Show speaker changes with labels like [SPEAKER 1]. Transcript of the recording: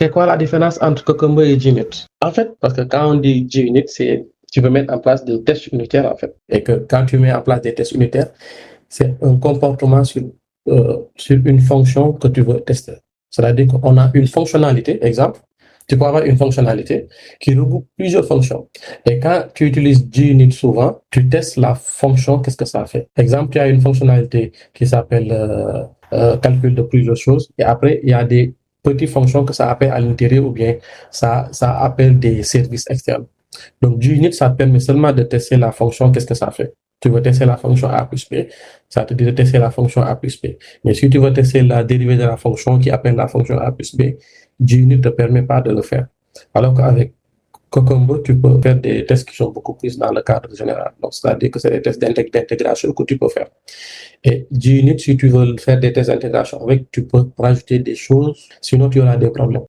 [SPEAKER 1] C'est quoi la différence entre Cucumber et JUnit? En fait, parce que quand on dit JUnit, c'est tu veux mettre en place des tests unitaires, en fait. Et que quand tu mets en place des tests unitaires, c'est un comportement sur une fonction que tu veux tester. C'est-à-dire qu'on a une fonctionnalité, exemple, tu peux avoir une fonctionnalité qui regroupe plusieurs fonctions. Et quand tu utilises JUnit souvent, tu testes la fonction, qu'est-ce que ça fait. Exemple, tu as une fonctionnalité qui s'appelle calcul de plusieurs choses, et après, il y a des petites fonctions que ça appelle à l'intérieur ou bien ça appelle des services externes. Donc, JUnit, ça te permet seulement de tester la fonction, qu'est-ce que ça fait. Tu veux tester la fonction A plus B, ça te dit de tester la fonction A plus B. Mais si tu veux tester la dérivée de la fonction qui appelle la fonction A plus B, JUnit ne te permet pas de le faire. Alors qu'avec Cucumber, tu peux faire des tests qui sont beaucoup plus dans le cadre général. Donc, c'est-à-dire que c'est des tests d'intégration que tu peux faire. Et JUnit, si tu veux faire des tests d'intégration avec, tu peux rajouter des choses, sinon tu auras des problèmes.